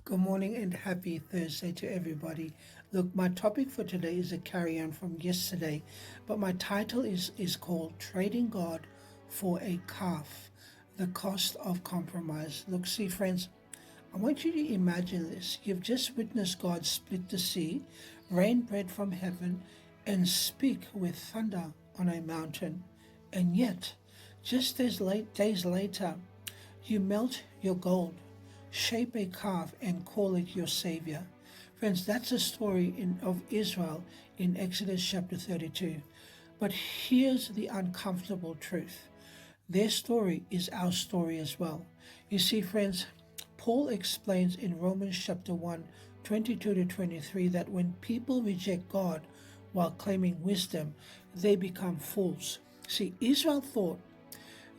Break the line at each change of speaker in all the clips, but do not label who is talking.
Good morning and happy Thursday to everybody. Look, my topic for today is a carry on from yesterday, but my title is called Trading God for a Calf, the Cost of Compromise. Look, see, friends, I want you to imagine this. You've just witnessed God split the sea, rain bread from heaven, and speak with thunder on a mountain. And yet, just days later, you melt your gold, shape a calf, and call it your Savior. Friends, that's a story of Israel in Exodus chapter 32. But here's the uncomfortable truth. Their story is our story as well. You see, friends, Paul explains in Romans chapter 1, 22 to 23 that when people reject God while claiming wisdom, they become fools. See, Israel thought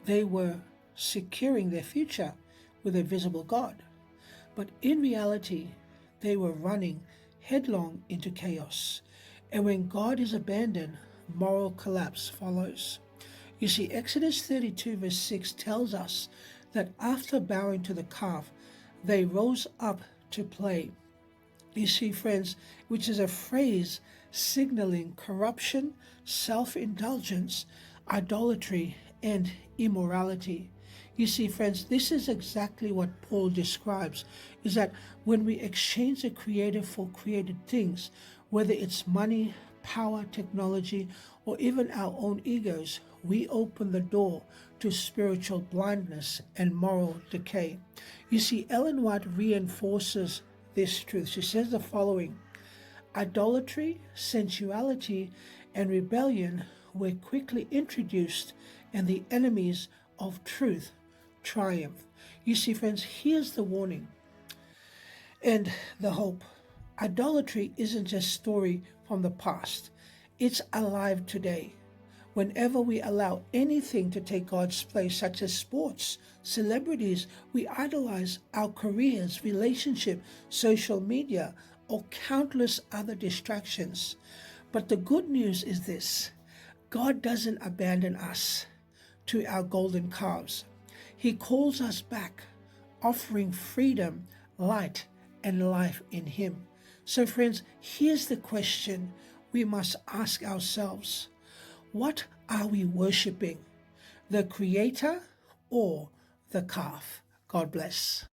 they were securing their future with a visible God. But in reality, they were running headlong into chaos. And when God is abandoned, moral collapse follows. You see, Exodus 32, verse 6 tells us that after bowing to the calf, they rose up to play. You see, friends, which is a phrase signaling corruption, self indulgence, idolatry, and immorality. You see, friends, this is exactly what Paul describes, is that when we exchange the creator for created things, whether it's money, power, technology, or even our own egos, we open the door to spiritual blindness and moral decay. You see, Ellen White reinforces this truth. She says the following: idolatry, sensuality, and rebellion were quickly introduced, and the enemies of truth triumph. You see, friends, here's the warning and the hope. Idolatry isn't just a story from the past, it's alive today. Whenever we allow anything to take God's place, such as sports, celebrities, we idolize our careers, relationship, social media, or countless other distractions. But the good news is this: God doesn't abandon us to our golden calves. He calls us back, offering freedom, light, and life in Him. So, friends, here's the question we must ask ourselves: what are we worshiping? The Creator or the calf? God bless.